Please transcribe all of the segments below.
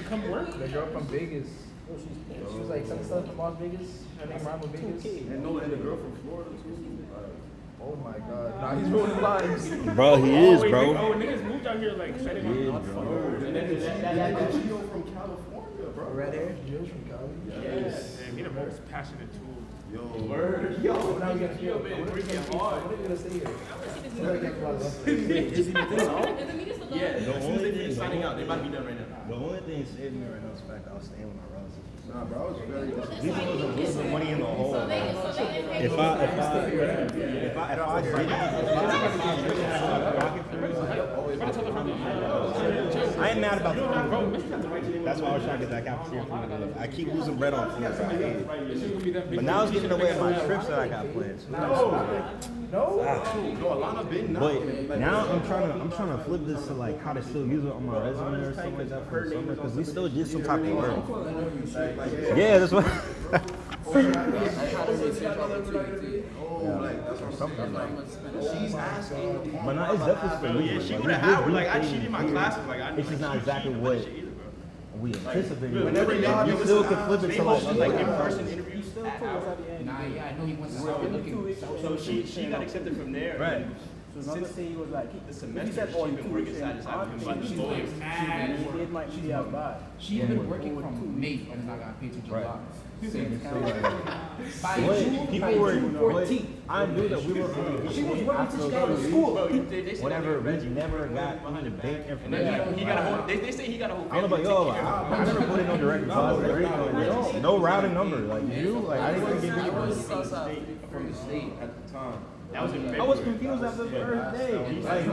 come work? The girl from Vegas. She was like some stuff from Las Vegas. Her name rhymed with Vegas. And the girl from Florida too. Oh my god. Nah, he's rolling lines. Bro, he is, wait, bro. Niggas moved out here like setting on Gio from California, bro. Red hair, Jill's from Cali. Yes. Damn, he the most passionate tool. Yo, Word. Yo, now we gotta feel. What are we gonna say here? Somebody get clogged up. Is the meeting still going? yeah. As soon as they finish signing out, they might be done right now. The only thing saving me right now is the fact that I was staying with my relatives. Nah, bro, I was very. These was a little bit money in the hole. So they If didn't I I ain't mad about the food. That's why I was trying to get that cafeteria food. I keep losing bread on food. But now it's getting away with my trips that I got planned. No? Alana been now. But now I'm trying to flip this to like how to still use it on my resume or something like that for the summer because we still did some type of work. Yeah, that's what. She's asking. But no, it's definitely for you. She would have had like I cheated my classes. Like I. It's just not exactly what we anticipated. Whenever You still could flip it to like in-person interviews. Nah, yeah, I know he wants to start looking. So she got accepted from there. Right. So another thing he was like, The semester she's been working side to side with him about the lawyers. it might be out bad. She's been working from May and not got paid till July. By What? June, People were. What? 14th. I knew that we were going to She was working till she got out of school. whatever. Reggie never got behind the bank information. He got a whole. They say he got a whole. I don't know about y'all. I never put in no direct deposit or anything. No routing number. Like you, like I didn't give you. from the state at the time. That was in I was confused after the first day. Like,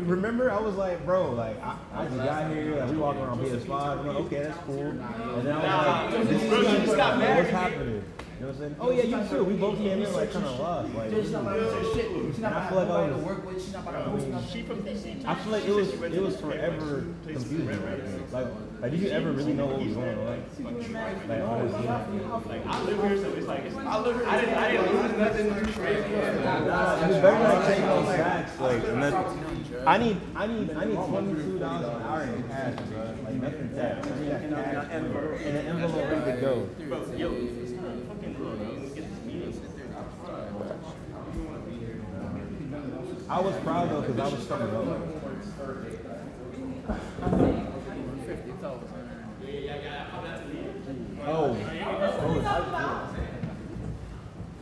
remember, I was like, bro, like, I just got here, like, we walking around PS5. I'm like, okay, that's cool. And then I was like, this is what's happening? You know what I'm saying? Oh, yeah, you too. We both came in, like, kind of lost. Like, She's not about to do shit. She's not I about feel like I to was- work with. She's not about to host nothing. She from DC. I feel like it was forever confusing. Like, did you ever really know what was going on? Like, honestly. Like I live here, so it's like I live here. I didn't lose nothing. It's better not take no sacks. Like, and I need $22 an hour in cash, bro. Like nothing tax. I need that cash in an envelope ready to go. Bro, yo, fucking look, man. Let's get this meeting. I was proud though because I was starting over. Oh.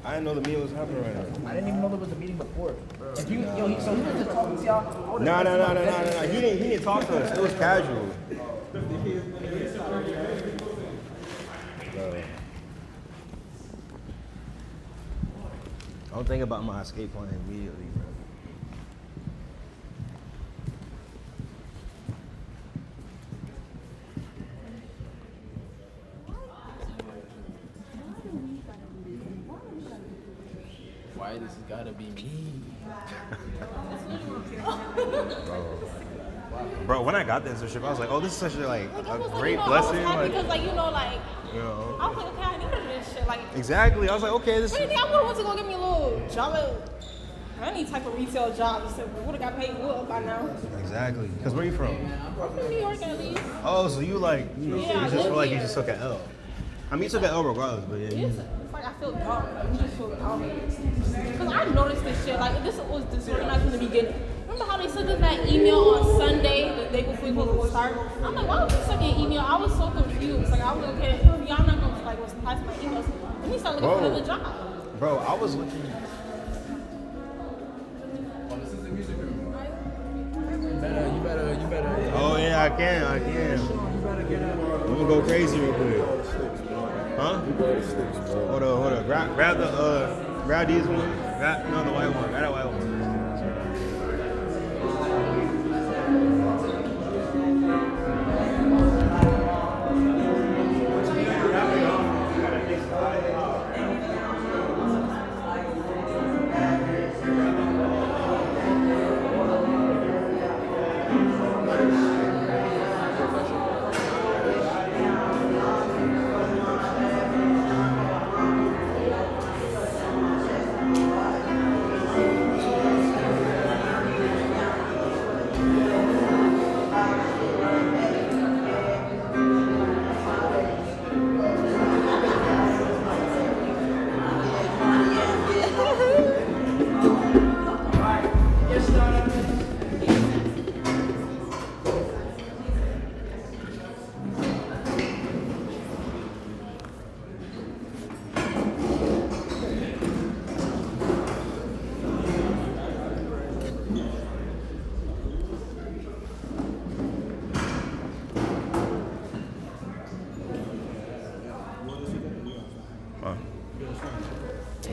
I didn't know the meeting was happening right now. I didn't even know there was a meeting before. If you, yo, so he was just talking to y'all. No. He didn't talk to us. It was casual. Bro. I don't think about my escape plan immediately, bro. Why this has gotta be me? Bro, when I got the internship, I was like, oh, this is such a I a was great like, I was blessing. happy Like, because, you know. I was like, okay, I needed this shit. Like, Exactly. I was like, okay, this. really, I would have went to go get me a little job at any type of retail job. Would have got paid well by now. Exactly. Because where you from? I'm from New York at least. Oh, so you like, you Yeah, I just live feel like you here. just took an L. I mean, you took an L regardless, but yeah. It's like I feel dumb. Like, you just feel dumb. Because I noticed this shit. Like, this was disorganized from the beginning. Remember how they sent us that email on Sunday, the day before we supposed to start? I'm like, why would you send me an email? I was so confused. Like, I was like, okay, y'all not going to like reply to my emails. Let me start looking for another job. Bro, I was looking. You better. Oh yeah, I can. You better get up. I'm gonna go crazy real quick. Huh? Hold on. Grab these ones. No, the white one. Grab that white one.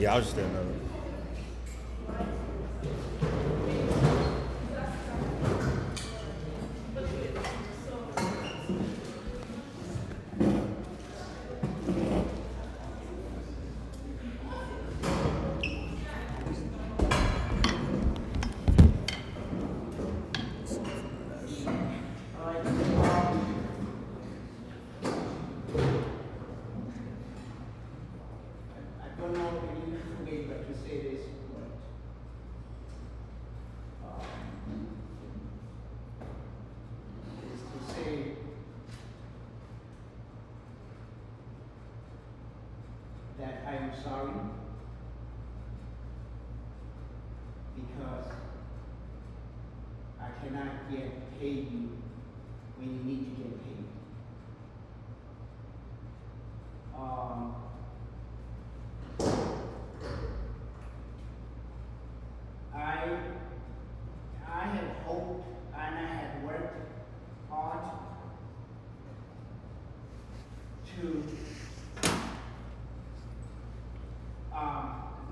Yeah, I was just there. I don't know if you need to wait, but to say this, is to say that I am sorry because I cannot get paid you when you need to get paid. I had hoped and I had worked hard to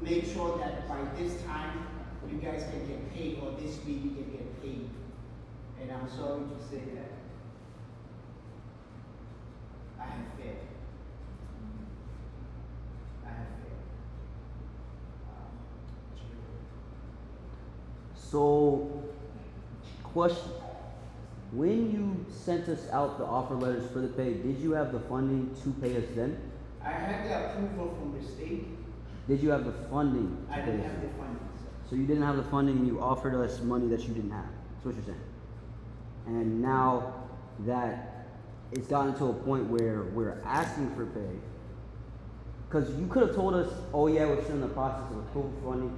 make sure that by this time you guys can get paid, or this week you can get paid. And I'm sorry to say that I have failed. I have failed. So, question. When you sent us out the offer letters for the pay, did you have the funding to pay us then? I had the approval from the state. Did you have the funding to I pay didn't us? have the funding, sir. So you didn't have the funding and you offered us money that you didn't have. That's what you're saying. And now that it's gotten to a point where we're asking for pay, because you could have told us, oh yeah, we're still in the process of approval funding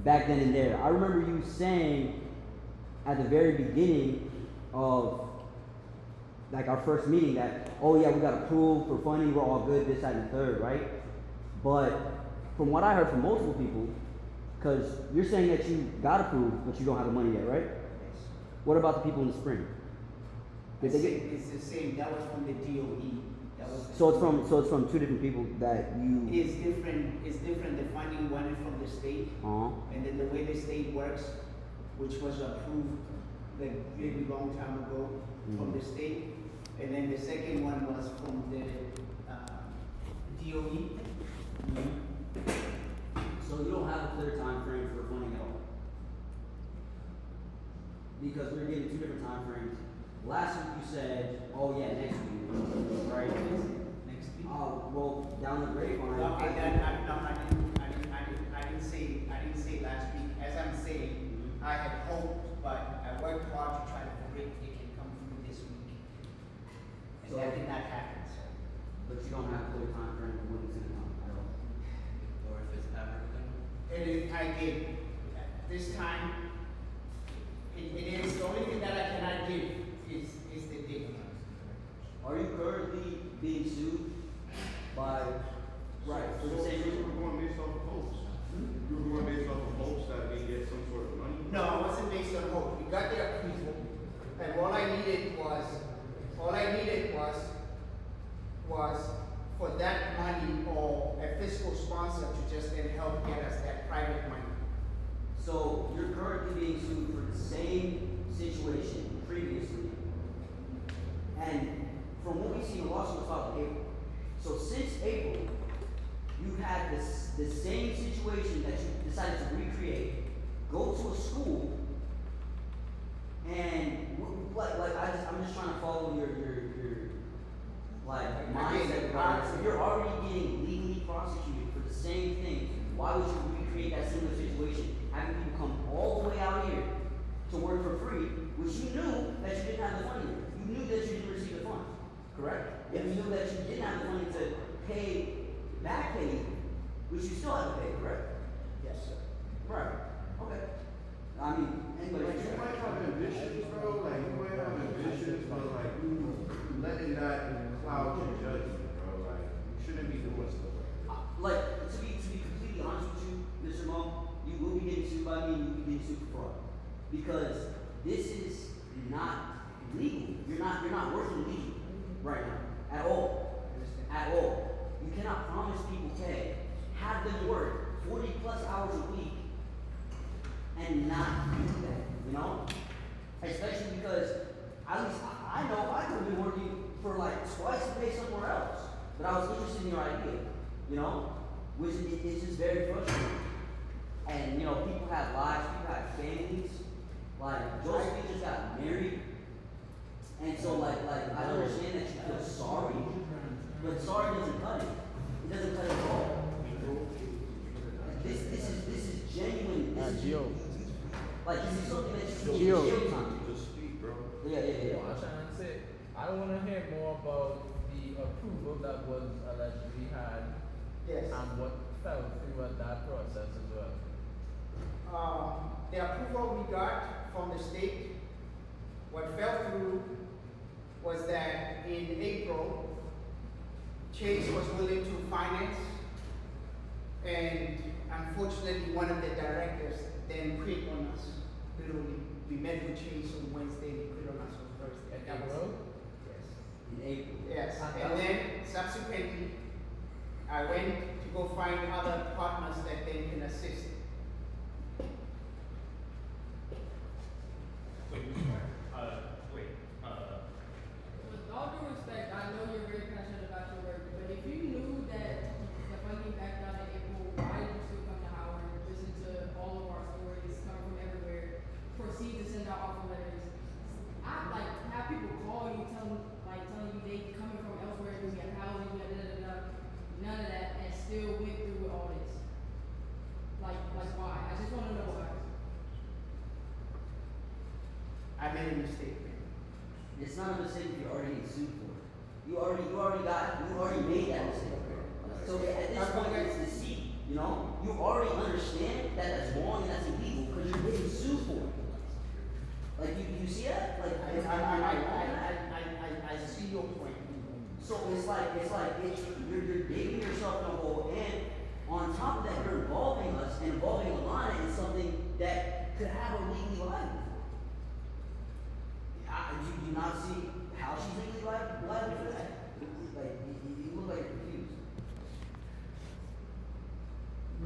back then and there. I remember you saying at the very beginning of like our first meeting that, oh yeah, we got approved for funding, we're all good, this, that, and the third, right? But from what I heard from multiple people, because you're saying that you got approved, but you don't have the money yet, right? Yes. What about the people in the spring? Did they get? It's the same, that was from the DOE. That was So it's from two different people that you. It's different, the funding went from the state, and then the way the state works, which was approved like really long time ago from the state, and then the second one was from the DOE. So you don't have a clear time frame for funding at all? Because we were given two different time frames. Last week you said, oh yeah, next week, right? Next week. Well, down the grapevine. Okay, then I didn't say last week. As I'm saying, I had hoped, but I worked hard to try to predict it can come through this week. And that did not happen, so. But you don't have a clear time frame for when it's gonna come at all. Or if it's ever gonna. I did. This time, it is, the only thing that I cannot give is the date. Are you currently being sued by, right, for the same reason? You were going based off of hopes. You were going based off of hopes that we get some sort of money. No, it wasn't based on hope. We got the approval, and all I needed was for that money or a fiscal sponsor to just then help get us that private money. So you're currently being sued for the same situation previously. And from what we see, the lawsuit was filed in April. So since April, you've had the same situation that you decided to recreate, go to a school, and I'm just trying to follow your like mindset. Right? So you're already getting legally prosecuted for the same thing. Why would you recreate that similar situation, having people come all the way out here to work for free, which you knew that you didn't have the money? You knew that you didn't receive the funds, correct? Yes. You knew that you didn't have the money to back pay, which you still have to pay, correct? Yes, sir. Right. Okay. I mean, anybody. Like, you might have ambitions, bro. Like, you might have ambitions, but like, you letting that cloud your judgment, bro. Like, you shouldn't be doing stuff like that. Like, to be completely honest with you, Mr. Mo, you will be getting sued by me and you will be getting sued for fraud. Because this is not legal. You're not working legally right now. At all. At all. You cannot promise people pay, have them work 40 plus hours a week and not do that, you know? Especially because at least I know I could have been working for like twice the pay somewhere else, but I was interested in your idea, you know? Which it's just very frustrating. And you know, people have lives, people have families. Like Josephine just got married, and so like I understand that you feel sorry, but sorry doesn't cut it. It doesn't cut it at all. This is genuine. This is like this is something that you feel real time. Just speak, bro. Yeah. I'm trying to say, I want to hear more about the approval that was allegedly had. Yes. And what fell through at that process as well. The approval we got from the state, what fell through was that in April, Chase was willing to finance, and unfortunately, one of the directors then quit on us. Literally, we met with Chase on Wednesday, and he quit on us on Thursday. In April? Yes. In April. Yes, and then subsequently, I went to go find other partners that then can assist. With all due respect, I know you're very passionate about your work, but if you knew that the funding backed out in April, why did you still come to Howard, listen to all of our stories coming from everywhere, proceed to send out offer letters? I like have people call you, telling you they coming from elsewhere, we got housing, we got da. None of that, and still went through with all this. Like why? I just want to know why. I made a mistake, man. It's not a mistake if you're already getting sued for it. You already made that mistake. So at this point, it's deceit. You know, you already understand that that's wrong and that's illegal because you're getting sued for it. Like you see that? Like I see your point. so it's like you're digging yourself in a hole, and on top of that, you're involving us and involving Alana in something that could have her legally liable. Do you not see how she's legally liable for that? Like you look like you're confused.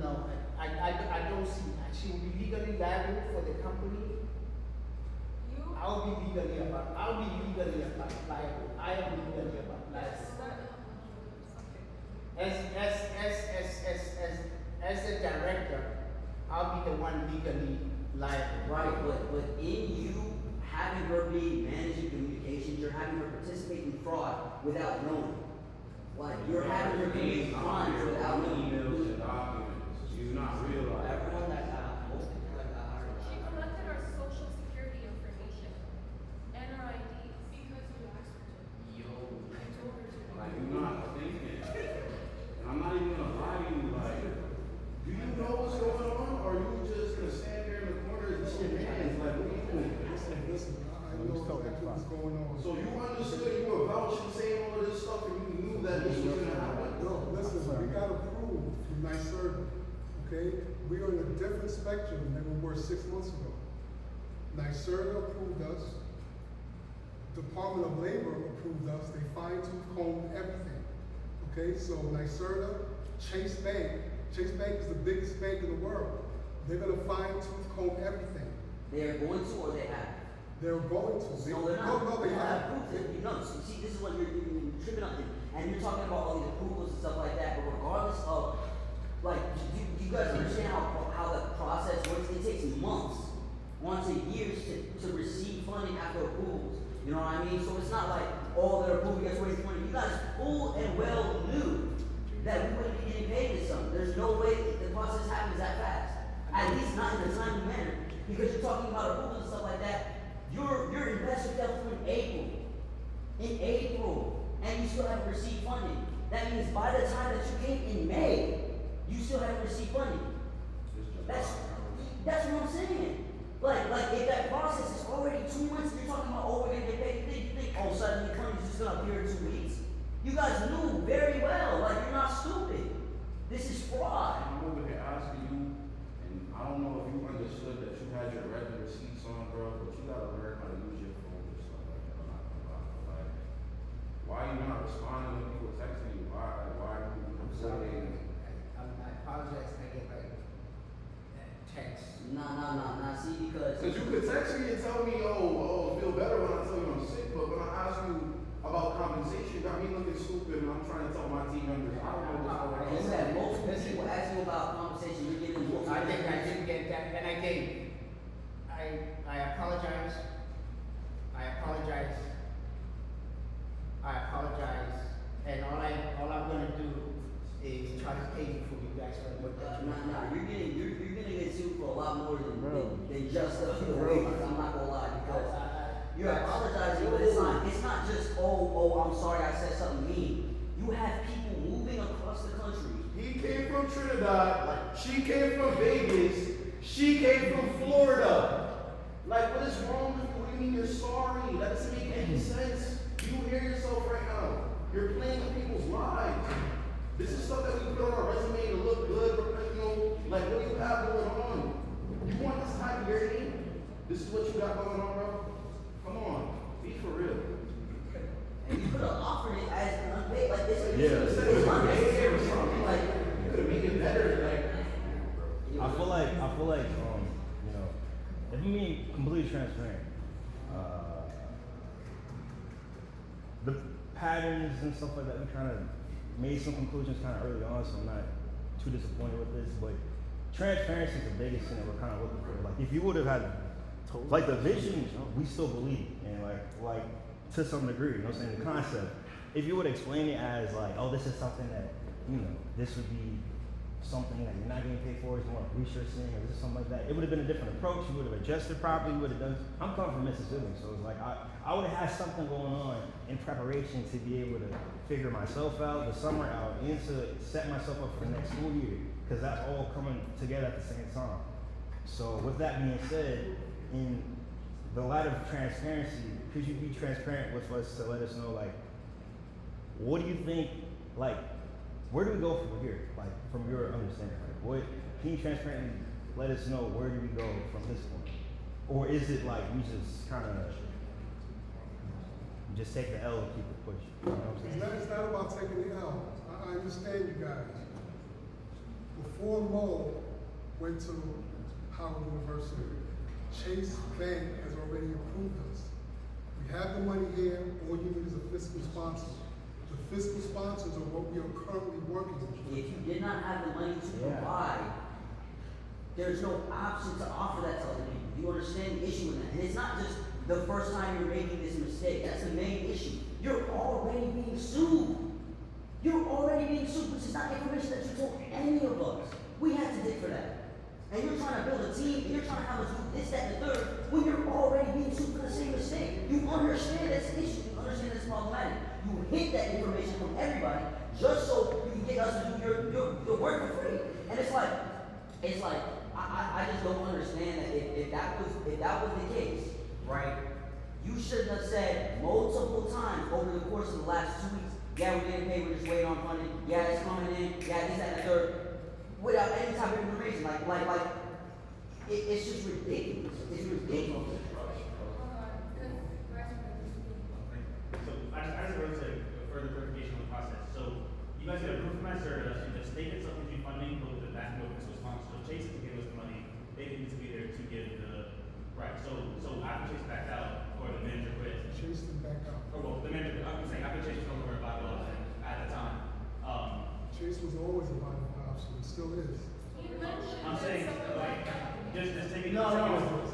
No, I don't see that. She will be legally liable for the company. I'll be legally liable. I am legally about liable. As the director, I'll be the one legally liable. Right, but in you having her be managing communications, you're having her participate in fraud without knowing. Like you're having her commit crimes without knowing. Emails and documents. You not realize. Everyone that got most people that got hired. She collected our social security information and our IDs because you asked her to. I told her to. Like you're not thinking. And I'm not even gonna lie to you. Like, do you know what's going on, or are you just gonna stand there in the corner and see your hands? Like, what are you doing? Listen, I know exactly what's going on. So you understood, you were vouching, saying all of this stuff, and you knew that this was gonna happen. No, listen, we got approved from NYSERDA, okay? We are in a different spectrum than we were 6 months ago. NYSERDA approved us. Department of Labor approved us. They fine-tooth combed everything, okay? So NYSERDA, Chase Bank is the biggest bank in the world. They're gonna fine-tooth comb everything. They are going to or they have? They're going to. No, they're not. No, they have. Proof that you know. See, this is what you're tripping up in, and you're talking about all these approvals and stuff like that. But regardless of, like, do you guys understand how the process works? It takes months, once a years to receive funding after approvals. You know what I mean? So it's not like, oh, they're approved, you guys raised money. You guys full and well knew that we wouldn't be getting paid this summer. There's no way the process happens that fast. At least not in a timely manner, because you're talking about approvals and stuff like that. Your investor fell through in April, and you still haven't received funding. That means by the time that you came in May, you still haven't received funding. That's what I'm saying. Like if that process is already 2 months, and you're talking about, oh, we're gonna get paid, you think all of a sudden the funding is just gonna appear in 2 weeks. You guys knew very well, like you're not stupid. This is fraud. I'm over here asking you, and I don't know if you understood that you had your regular receipts on, bro, but you gotta learn how to use your phone and stuff like that. I'm not gonna lie, but like, why are you not responding when people texting you? Why are you saying? apologize and I get like text. Nah, see, because. Cause you could text me and tell me, oh, feel better when I tell you I'm sick, but when I ask you about compensation, got me looking stupid and I'm trying to tell my team members, I don't know what's going on. You had multiple people ask you about compensation, you're giving multiple. I think I didn't get that, and I gave. I apologize. And all I'm gonna do is try to pay for you guys for what that you. Nah, you're gonna get sued for a lot more than just the wages. I'm not gonna lie, because you're apologizing, but it's not just I'm sorry I said something mean. You have people moving across the country. He came from Trinidad, she came from Vegas, she came from Florida. Like, what is wrong with you? What do you mean you're sorry? That doesn't make any sense. You hear yourself right now. You're playing with people's lives. This is stuff that we put on our resume to look good, professional. Like, what do you have going on? You want this type of your name? This is what you got going on, bro? Come on, be for real. And you could have offered it as an unpaid, like this. Yeah. It's unpaid or something, like. You could have made it better, like. I feel like, you know, if you mean completely transparent, the patterns and stuff like that, we kind of made some conclusions kind of early on, so I'm not too disappointed with this, but transparency is the biggest thing that we're kind of looking for. Like, if you would have had, like, the vision, we still believe, and like, to some degree, you know what I'm saying, the concept. If you would explain it as like, oh, this is something that, you know, this would be something that you're not getting paid for, it's more like researching, or this is something like that, it would have been a different approach, you would have adjusted properly, you would have done, I'm coming from Mississippi, so it's like, I would have had something going on in preparation to be able to figure myself out, the summer out, and to set myself up for the next school year, because that's all coming together at the same time. So with that being said, in the light of transparency, could you be transparent with us to let us know, like, what do you think, like, where do we go from here? Like, from your understanding, like, what, can you transparently let us know where do we go from this point? Or is it like we just kind of just take the L and keep it pushing? You know what I'm saying? It's not about taking the L. I understand you guys. Before Mo went to Howard University, Chase Bank has already approved us. We have the money here, all you need is a fiscal sponsor. The fiscal sponsors are what we are currently working with. If you did not have the money to provide, there's no option to offer that to other people. You understand the issue in that? And it's not just the first time you're making this mistake. That's the main issue. You're already being sued. You're already being sued, which is not information that you told any of us. We had to dig for that. And you're trying to build a team, and you're trying to have us do this, that, and the third, when you're already being sued for the same mistake. You understand that's an issue. You understand it's problematic. You hid that information from everybody just so you can get us to do your work for free. And it's like, I just don't understand that if that was the case, right? You shouldn't have said multiple times over the course of the last 2 weeks, yeah, we're getting paid, we're just waiting on funding, yeah, it's coming in, yeah, this, that, and the third, without any type of information. It's just ridiculous. It's ridiculous. So I just wrote to further clarification on the process. So you guys get approved from NYSERDA, the state gets up to funding, but with the back door fiscal sponsor. So Chase to give us the money, they need to be there to give the right. So after Chase backed out, or the manager quit. Chase them back out. Or well, the manager, I'm saying after Chase was no longer a viable option at the time. Chase was always a viable option, it still is. I'm saying like just taking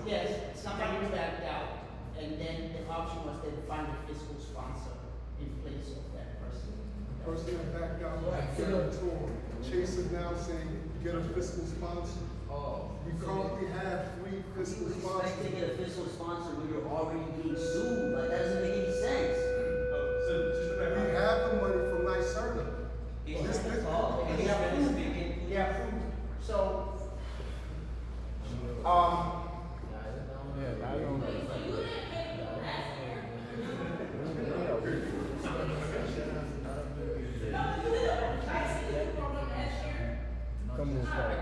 Yes, somebody backed out, and then the option was to find a fiscal sponsor in place of that person. The person that backed out was a guarantor. Chase is now saying, get a fiscal sponsor. We currently have 3 fiscal You expect to sponsors. get a fiscal sponsor when you're already being sued. Like, that doesn't make any sense. so just to We clarify. have the money from NYSERDA. Yeah. So, I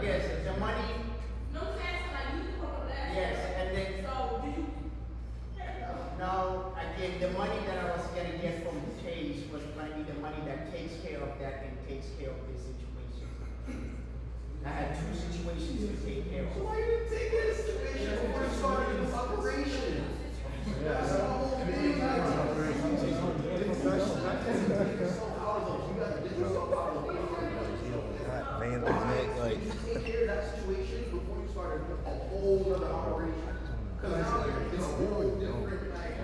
guess the money. Yes, and then. No, again, the money that I was gonna get from Chase was gonna be the money that takes care of that and takes care of this situation. I had two situations to take care So of. why you didn't take care of the situation before you started this operation? That's the whole thing. Like, Man, like, you take care of that situation before you started a whole other operation. Cause now it's a whole different, like,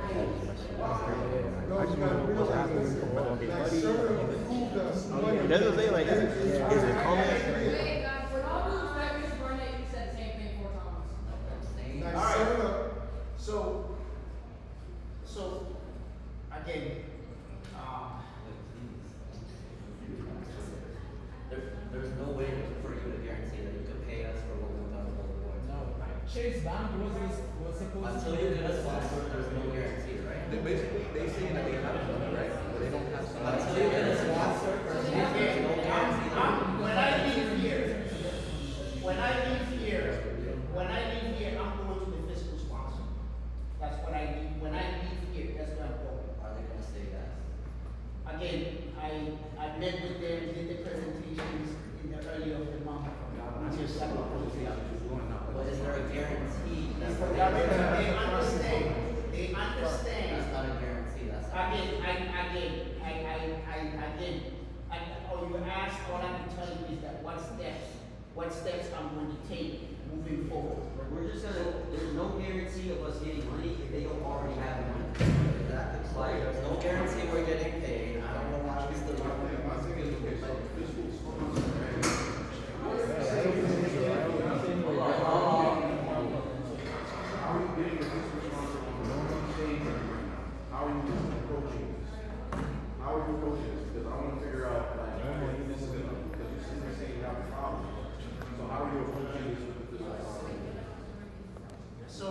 No, you gotta realize this, like, Sherman approved us money. it doesn't say like, is it common? Wait, guys, with all due respect, Mr. Burnett, you said the same thing 4 times. Like, Alright. Sherman, So, again, There's no way for you to guarantee that you can pay us for what we've done with the board. No, Chase Bank was supposed to. Until you get a sponsor, there's no guarantee, right? they basically, they say that they have money, right? But they don't have some. Until you get a sponsor, there's no guarantee. when I leave here, I'm going to the fiscal sponsor. That's what I need, when I leave here, that's where I'm going. Are they gonna say yes? Again, I met with them, did the presentations in the early of the month, until 7 o'clock. But is there a guarantee? That's They not understand, That's not a guarantee, that's not. You asked, all I can tell you is that what steps I'm going to take moving forward. We're just gonna, there's no guarantee of us getting money if they don't already have the money. That's like, there's no guarantee we're getting paid. I don't know why we still. My thing is, okay, so fiscal sponsor, right? How are you getting the fiscal sponsor on the one stage? How are you approaching this? How are you approaching this? Because I wanna figure out, like, this is gonna, because you're sitting there saying you have a problem. So how are you approaching this with the fiscal sponsor? So,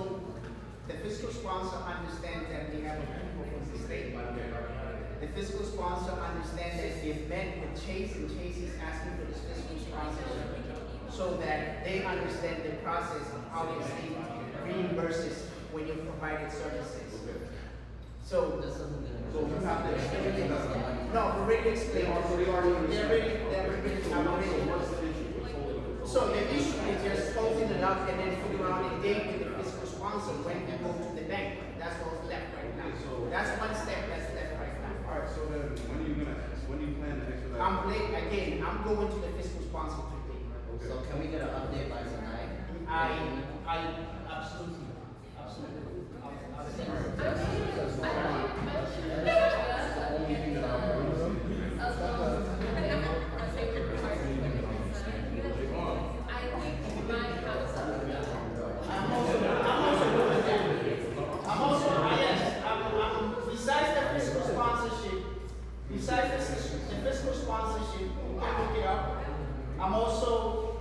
the fiscal sponsor understands that we have approval from the state. The fiscal sponsor understands that they've met with Chase, and Chase is asking for this fiscal sponsorship so that they understand the process of how the state reimburses when you provided services. So, This isn't gonna. So you have to explain that's the money. no, we already explained. So they already understand. They're already. What's the issue? What's holding it? So the issue is just closing it up and then figure out a date with the fiscal sponsor when we go to the bank. That's what's left right now. That's one step that's left right now. Alright, so then, when do you plan to expedite? I'm going to the fiscal sponsor today. So can we get an update by tonight? I absolutely. I'll send besides the fiscal sponsorship, you can look it up. I'm also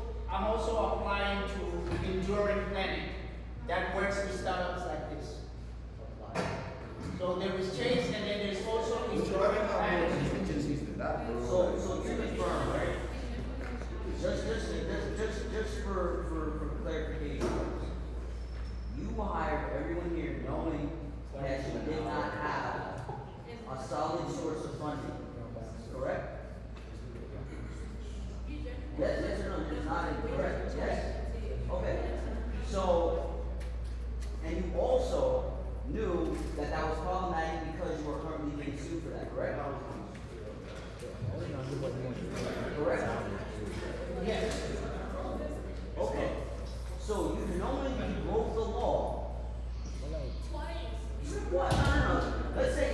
applying to enduring planning that works with startups like this. So there is Chase, and then there's also enduring planning. So to confirm, right? Just for clarification. You hired everyone here knowing that you did not have a solid source of funding, correct? Yes or no, it's not incorrect, yes? Okay, so, and you also knew that that was problematic because you were currently being sued for that, correct? Correct? Yes. Okay, so you knowingly broke the law. What? No. Let's say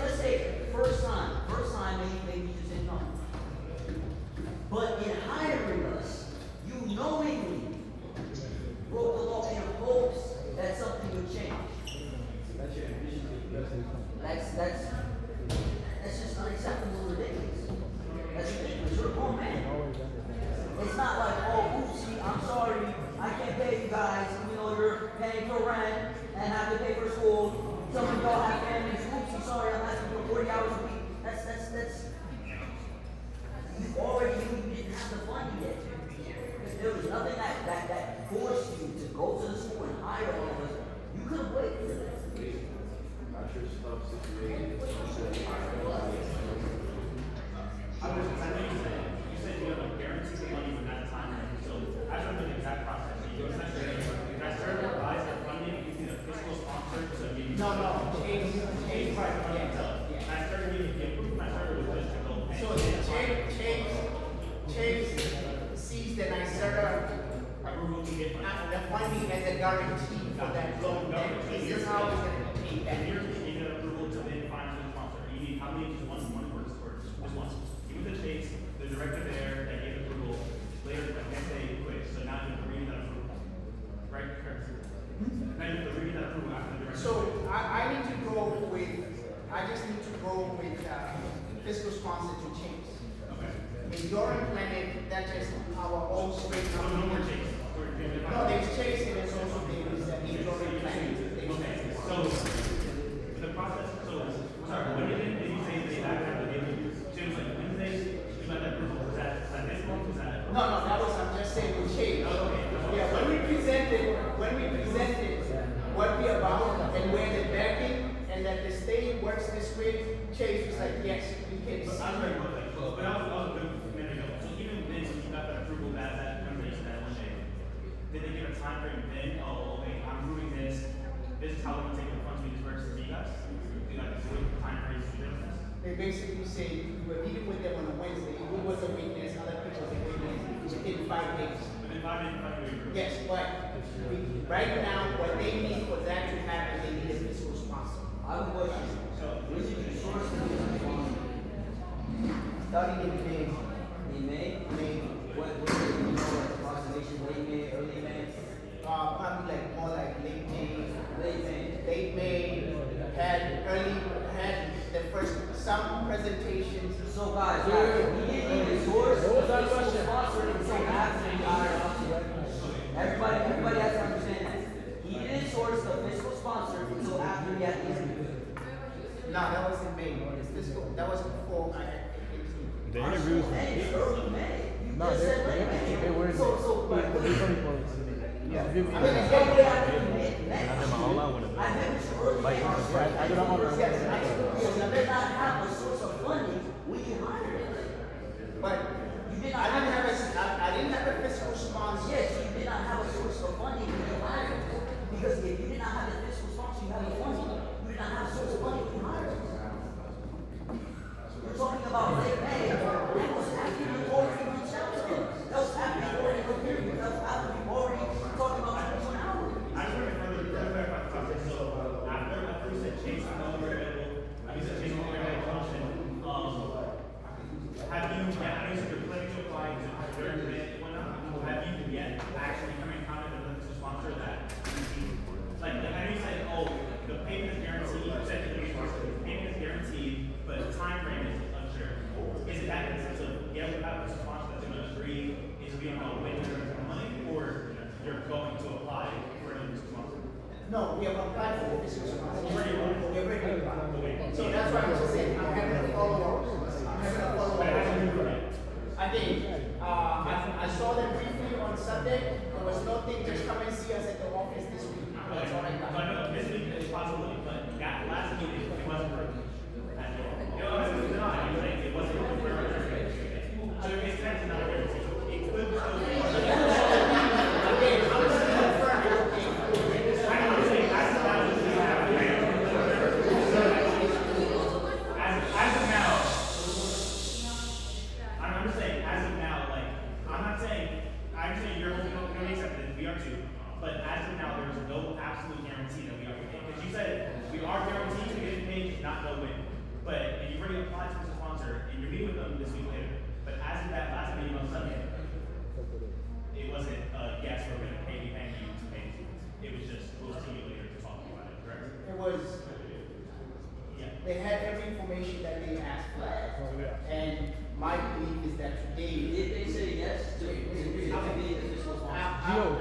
first time maybe fiscal sponsor to Chase. Enduring planning, that's just our own straight number. No more Chase. No, there's Chase and there's also enduring planning. Okay, so, the process, sorry, when did you say they have to give you, so it was like Wednesday, you got that approval, was that this month, was that? No, that was, I'm just saying with Chase. Yeah, when we presented what we about and where the backing and that the state works this way, Chase was like, yes, we can. But I was very good, like, but that was a good minute ago, so even then, when you got that approval, that information that one day, did they give a time frame then, oh, okay, I'm approving this is how we're gonna take the funds we disperse to you guys? Do you like time frames to do this? They basically say, we were meeting with them on a Wednesday, who was a witness, other people was a witness, within 5 days. Within 5 days, Yes, but right now, what they need for that to happen, they need a fiscal sponsor. I have a question. When did you source the Starting in May. In May? May. What was it, you know, approximation, late May, early May? Probably like more like late May. Late May. Late May, had the first, some presentations. So guys, he didn't even source the fiscal sponsor until after he hired us. Everybody has to understand that. He didn't source the fiscal sponsor until after he had the interview. No, that was in May, that was before I had. The interviews. It's early May. You No, just said late May. they were. But Yeah. I mean, it's already happened in May. I never want to. I think it's early May. I don't know. If you did not have a source of funding, we can hire it. But You did I not didn't have a fiscal sponsor. Yes, you did not have a source of funding, we can hire it. Because if you did not have a fiscal sponsor, you have a funding. You did not have a source of funding, we can hire it. You're talking about late May, that was after you already reached out to them. That was after you already prepared you, that was after you already talking about 21 hours. I just want to further clarify the process, so after you said Chase is no longer available, you said Chase is no longer available, have you, I know you said you're planning to apply to their grant and whatnot, have you yet actually come in contact with them to sponsor that? Like I know you said, oh, the payment is guaranteed, you said the payment is guaranteed, but the time frame is unsure. Is it that in the sense of, yeah, we have a sponsor that's gonna agree, is we don't know when they're gonna money, or you're going to apply for a new sponsor? No, we have applied for the fiscal sponsor. We're ready to apply. So that's why I'm just saying, I'm having a follow-up. I did. I saw them briefly on Sunday. There was nothing, just come and see us at the office this week. That's all I got. So I know this week is possibility, but that last meeting, it wasn't for. It wasn't for. So it's kind of not guaranteed. It could still be. Again, I'm just confirming. I know what you're saying, as of now, we have. As of now. I'm just saying, as of now, like, I'm saying you're going to accept it, we are too. But as of now, there is no absolute guarantee that we are getting paid. Because you said we are guaranteed to get paid, not know when. But if you've already applied to the sponsor and you're meeting with them this week later, but as of that last meeting on Sunday, it wasn't yes, we're going to pay you to pay these students. It was just we'll see you later to talk about it, correct? It was, Yeah. they had every information that they asked for. And my belief is that today. Did they say yes to be the fiscal sponsor?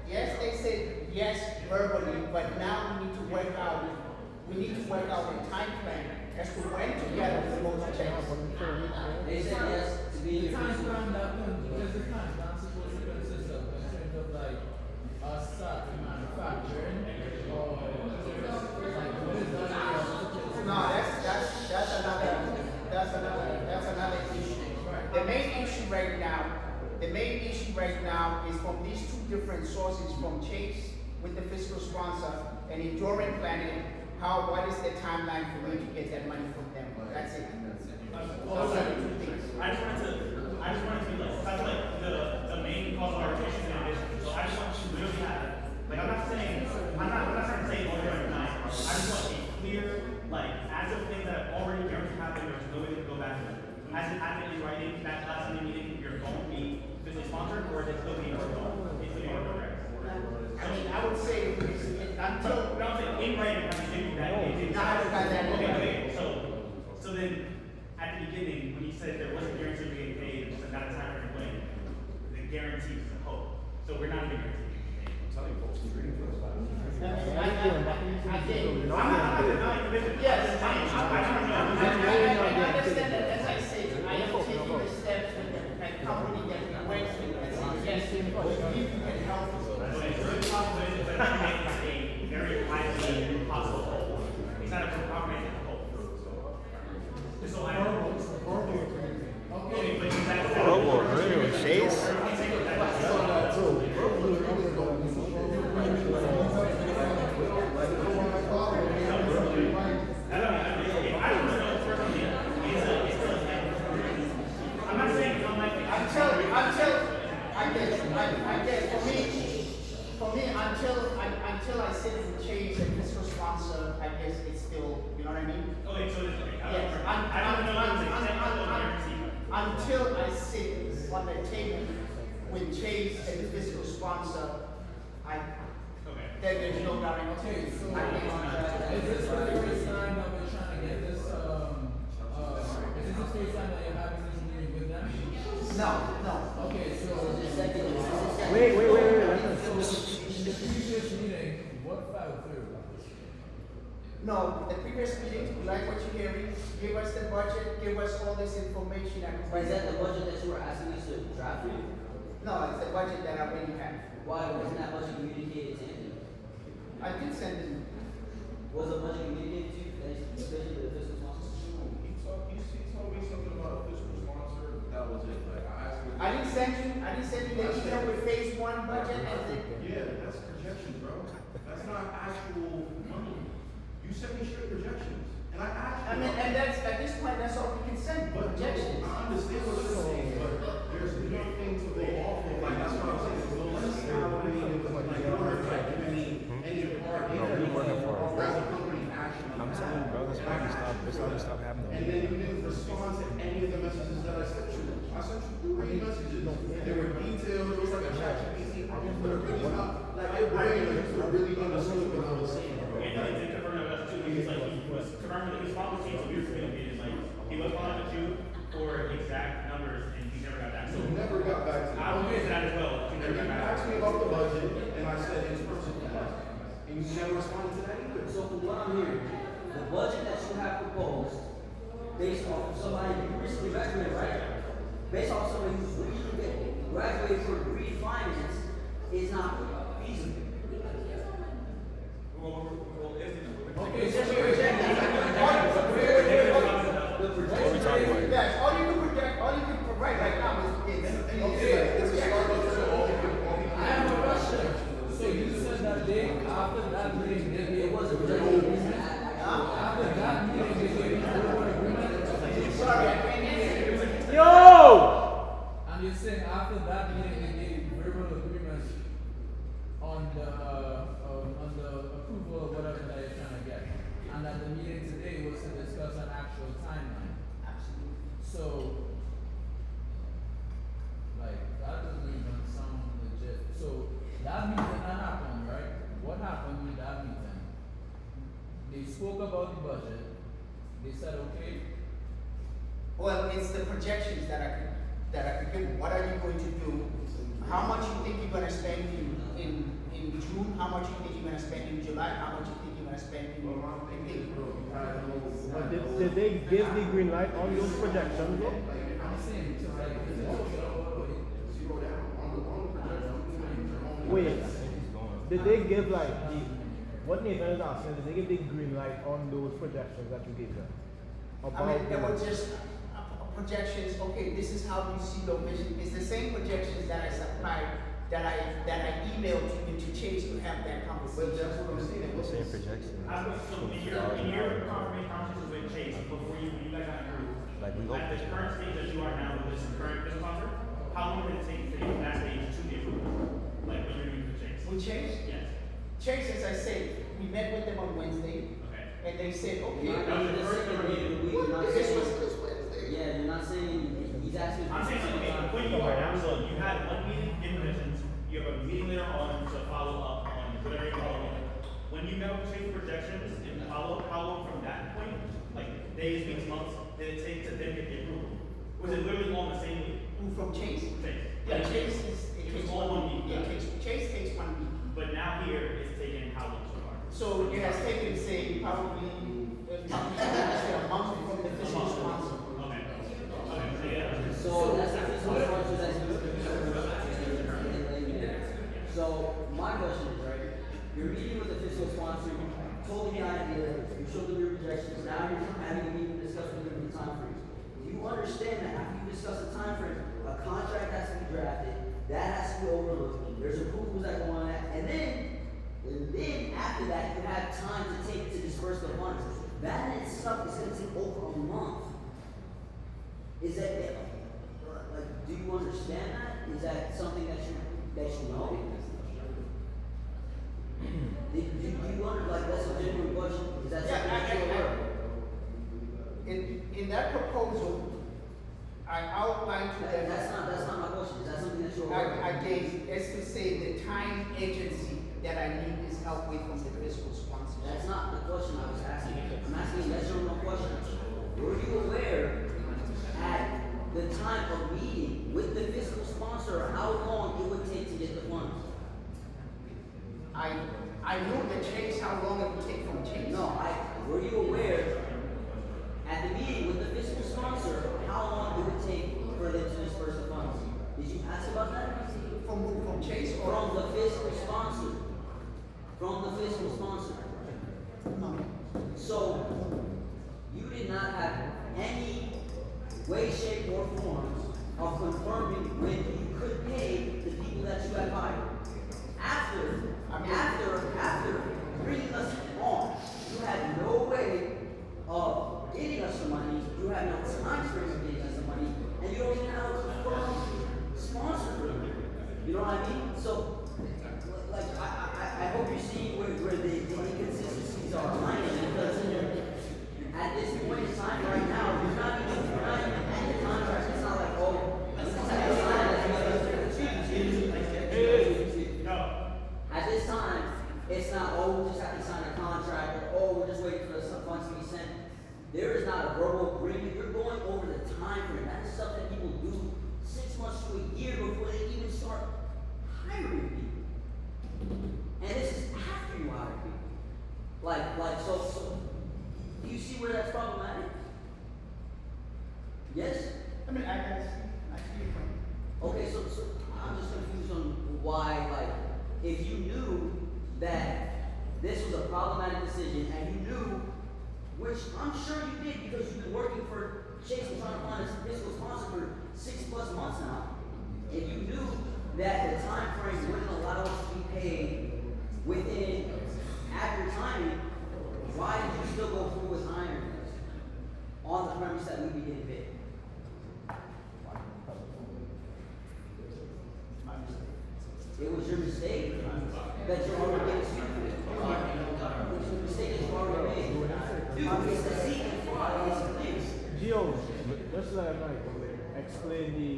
Yes, they said yes verbally, but now we need to work out a time plan as to when together we go to Chase. They said yes to be The the time fiscal plan that because the time plan supposed to consist of in terms of like us starting manufacturing or like what is that? No, that's another issue. The main issue right now is from these two different sources, from Chase with the fiscal sponsor and enduring planning. What is the timeline for me to get that money from them? That's it. Those are the two things. I just wanted to like, that's like the main cause of our issues in our business. So I just want you to really have, like, I'm not trying to say all your night. I just want to be clear, like, as of things that have already happened, there's no way to go back to it. As it happened in writing, that last meeting, you're going to be physically sponsored, or is it still being worked on? It's still being worked on, right? I mean, I would say until. No, I'm saying in writing, I'm giving you that. No, I haven't got that. Okay, so then, at the beginning, when you said there wasn't guarantee of getting paid, and just not a time for when, the guarantee was a hope. So we're not even guaranteed getting paid. I'm telling you, folks, I did. I'm not denying commitment. Yes, I'm just saying, I understand that, as I said, I am taking the steps with the company that we went with, and said, yes, if you can help us. So it's very possible that you make a very highly possible hope. It's not a compromising hope. So I okay, but that's Verbal agreement with Chase? I'm not saying it's unlikely. Until I sit and change and fiscal sponsor, I guess it's still, you know what I mean? Okay, so it's okay. Yes, until I sit on the table with Chase and the fiscal sponsor, then there's no guarantee. Okay, so I can't- is this the first time that we're trying to get this, is this the first time that you're having this meeting with them? No. Okay, so. Wait. So, the previous meeting, what fell through? No, the previous meeting, like what you're hearing, give us the budget, give us all this information. Is that the budget that you were asking us to draft for you? No, it's the budget that I already have. Why wasn't that budget communicated to Anthony? I did send it. Was the budget communicated to you, especially the fiscal sponsor? He told me something about a fiscal sponsor. That was it. Like I asked him. I didn't send you the email with phase 1 budget and the. Yeah, that's projections, bro. That's not actual money. You sent me straight projections, and I asked you. I mean, and that's, at this point, that's all we can send, But projections. I understand what you're saying, but there's nothing to go off of. Like that's what I'm saying. It's a little less salary, it was like you weren't like any part in we working for it. whereas the company actually. I'm telling you, bro, this might stop happening. And then you didn't respond to any of the messages that I sent you. I sent you 3 messages. They were detailed. It was like a ChatGPT. But it really not, like it really understood what I was saying, bro. Anthony did confirm that with us too. He was like, he was confirming that he was following the team, so we were communicating. Like, he was following with you for exact numbers, and he never got back. So you never got back to me. I will get to that as well. But you And never you got back. asked me about the budget, and I said it's personal. And you never responded to that either. So from what I'm hearing, the budget that you have proposed, based off of somebody you recently graduated, right? Based off somebody who's recently graduated from Green Finance, is not feasible. Okay, so Yes, all you can provide right now is. I have a question. So you said that they, after that meeting, they gave us a verbal agreement? After that meeting, they gave you a verbal agreement? Sorry, I can't hear you. Yo! And you're saying after that meeting, they gave you verbal agreement on the approval of whatever that you're trying to get? And that the meeting today was to discuss an actual timeline? Absolutely. So, like, that doesn't even sound legit. So, that meeting that happened, right? What happened with that meeting? They spoke about the budget. They said, okay. Well, it's the projections that I could give. What are you going to do? How much you think you're gonna spend in June? How much you think you're gonna spend in July? How much you think you're gonna spend in April? But did they give the green light on those projections? Though? I'm saying, just like, Wait, did they give like the, what Nathan is asking, did they give the green light on those projections that you gave them? I mean, they were just projections. Okay, this is how you see your vision. It's the same projections that I supplied, that I emailed you to Chase to have that conversation. But that's what I'm saying. The same projection. So in your conversations with Chase, before you guys got approved, Like we hope at this the current stage that you are now with this current business sponsor, how long did it take to get from that stage to the approval? Like when you're using Chase? With Chase? Yes. Chase, as I said, we met with them on Wednesday, Okay. and they said, okay. Not was even the the first second interview. day of the week, you're not This saying. was this Wednesday. Yeah, you're not saying, he's asking. I'm saying something, okay, when you are now, so you had one meeting in provisions, you have a meeting later on to follow up on whatever you're following up. When you met with Chase projections and follow up, how long from that point, like days, weeks, months, Was it literally all in the same week? Who from Chase? Chase. Yeah, Chase is, It takes was all one week. Yeah, Chase takes 1 week. But now here, it's taken how long so far? So it has taken, say, probably, say a month from the fiscal sponsor. Okay. Okay, so yeah. So that's the fiscal sponsor that's So my question is, right, you're meeting with the fiscal sponsor, you told me the idea, you showed them your projections, now you're having a meeting to discuss with them the time frame. You understand that after you discuss the time frame, a contract has to be drafted, that has to be overlooked, there's approvals that go on that, and then after that, you have time to disperse the funds. That in itself is gonna take over a month. Is that, like, do you understand that? Is that something that you know? Do you wonder, like, that's a genuine question? Is that something that you're aware of? In that proposal, I outlined to them. That's not my question. Is that something that you're aware of? I gave, as to say, the time agency that I need is help with from the fiscal sponsor. That's not the question I was asking. I'm asking a yes or no question. Were you aware at the time of meeting with the fiscal sponsor how long it would take to get the funds? I knew the Chase, how long it would take from Chase. No, were you aware at the meeting with the fiscal sponsor how long it would take for them to disperse the funds? Did you ask about that? From Chase or? From the fiscal sponsor. From the fiscal sponsor. No. So, you did not have any way, shape, or form of confirming when you could pay the people that you had hired. After bringing us on, you had no way of getting us the money, you had no time frame of getting us the money, and you don't even have a confirmed sponsor for it. You know what I mean? So, like, I hope you see where the inconsistencies are lying, because at this point in time right now, you're not even in the contract. It's not like, oh, at this time, it's not, oh, we just have to sign a contract, or oh, we're just waiting for the funds to be sent. There is not a verbal agreement. You're going over the time frame. That is stuff that people do 6 months to a year before they even start hiring people. And this is after you hire people. So, do you see where that's problematic? Yes? I mean, I see your point. Okay, so I'm just confused on why, like, if you knew that this was a problematic decision and you knew, which I'm sure you did because you've been working for Chase and trying to find a fiscal sponsor for 6+ months now, if you knew that the time frame wouldn't allow us to be paid within accurate timing, why did you still go through with hiring us on the premise that we'd be getting paid? It was your mistake that you're already getting sued for. It was your mistake that you already made. Dude, it's the seat and fraud, it's clear. Gio, just explain the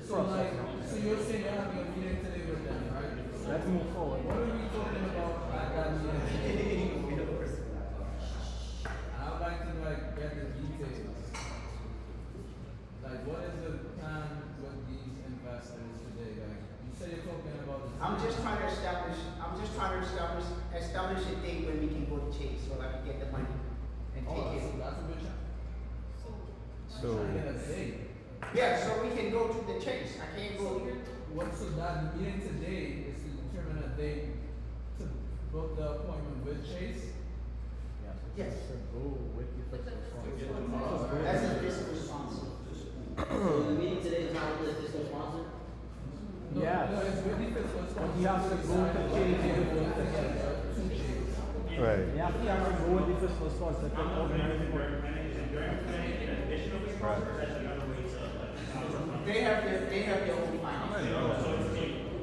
So like, so you're saying you're having a meeting today with them, right? Let's move forward. What are we talking about at that meeting? I'd like to get the details. Like, what is the plan with these investors today? Like, you say you're talking about. I'm just trying to establish a date when we can go to Chase so that I can get the money and take it. So that's a good chance. So, I'm trying to get a date. Yeah, so we can go to the Chase. I can't go. What's so that meeting today is to determine a date to book the appointment with Chase? Yes. go with the fiscal sponsor. That's a fiscal sponsor. So the meeting today is not with the fiscal sponsor? No, Yes. no, it's with the fiscal sponsor. He has to go to Chase. Right. You have to go with the fiscal sponsor to organize the work. They have their own finance. So it's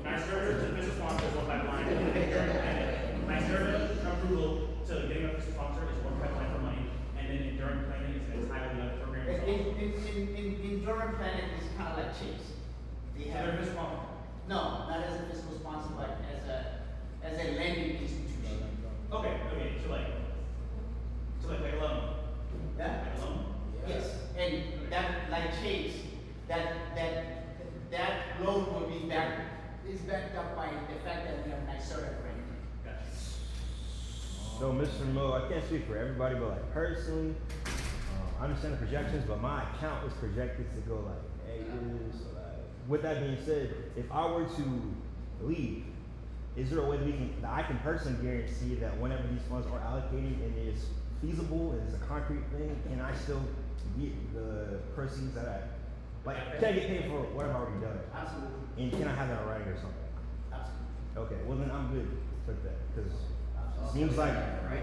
NYSERDA to fiscal sponsor is one pipeline. NYSERDA approval to getting a fiscal sponsor is one pipeline for money, and then enduring planning is an entirely other program. In Durham Planet, it's kind of like Chase. They So have they're fiscal sponsor. no, not as a fiscal sponsor, but as a lending institution. Okay, so like a loan. Yeah. Like a loan. Yes, and that, like Chase, that loan will be backed up by the fact that we have NYSERDA grant. So, Mr. Mo, I can't speak for everybody, but like personally, I understand the projections, but my account is projected to go like negative. So like, with that being said, if I were to leave, is there a way that I can personally guarantee that whenever these funds are allocated and it is feasible and it's a concrete thing, can I still get the proceeds that can I get paid for whatever I've already done? Absolutely. And can I have that in writing or something? Absolutely. Okay, well then I'm good with that, because it seems like,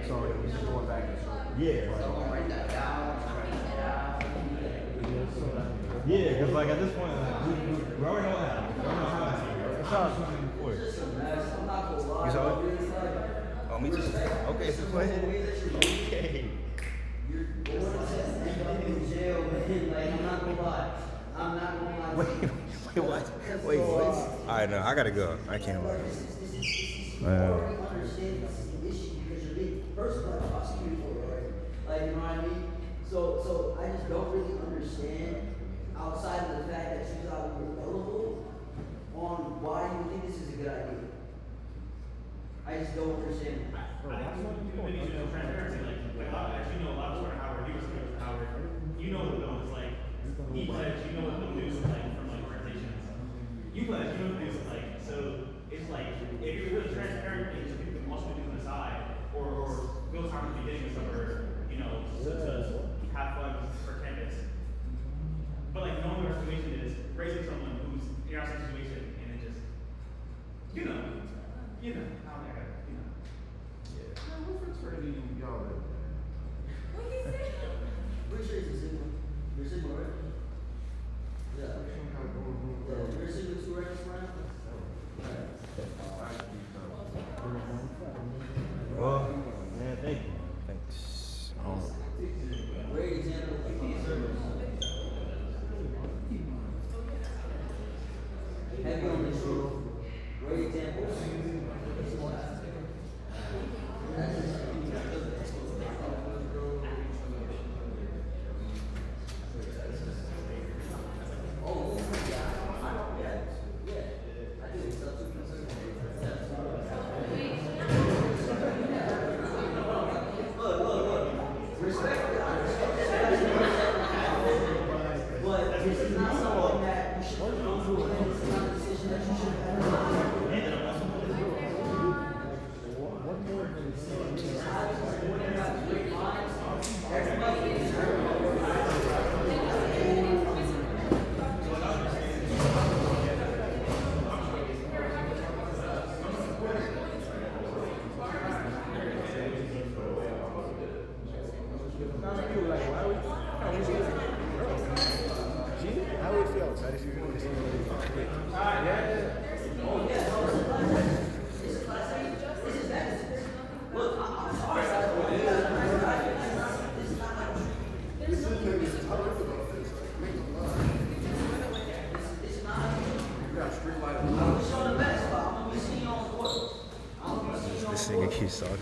sorry, we're just going back and forth. Yeah. Write that down, write that out. Yeah, because like at this point, like, we already know what happened. We already know how it happened. I saw something before. I'm not gonna lie. You saw it? Like, Oh, me too. Okay, so go ahead. Okay. you're going to end up in jail, man. Like, I'm not gonna lie. I'm not gonna lie. Wait, what? Wait, what? Alright, no, I gotta go. I can't lie. You already understand this is an issue because you're being first blood prosecuted for it already. Like, you know what I mean? So I just don't really understand outside of the fact that you thought we were gullible on why you think this is a good idea. I just don't understand. I think we need to know transparency, like as you know, a lot of Jordan Howard, he was with Howard, you know the bill is like, he pledged, you know what the news is like from like organizations. You pledge, you know what the news is like, so it's like, if you're really transparent, so people can also do on the side, or go time at the beginning of summer, you know, to have fun for campus. But like knowing what our situation is, raising someone who's in our situation, and it just, you know, how that goes, you know. What fraternity y'all in? Pretty sure it's a Sigma. You're a Sigma, right? Yeah. You're a Sigma too, right, Brian? Well, man, thank you. Thanks. Great example of community service. Heavy on this rule. Great example. Oh, yeah. I do. It's up to Look. Respect it. I respect that. But this is not something that you should go through, and this is not a decision that you should have. How would it feel? How did you feel? Look, I'm sorry. It's not. I'm showing the best, but I'm gonna be seeing you on the court. This nigga keeps talking.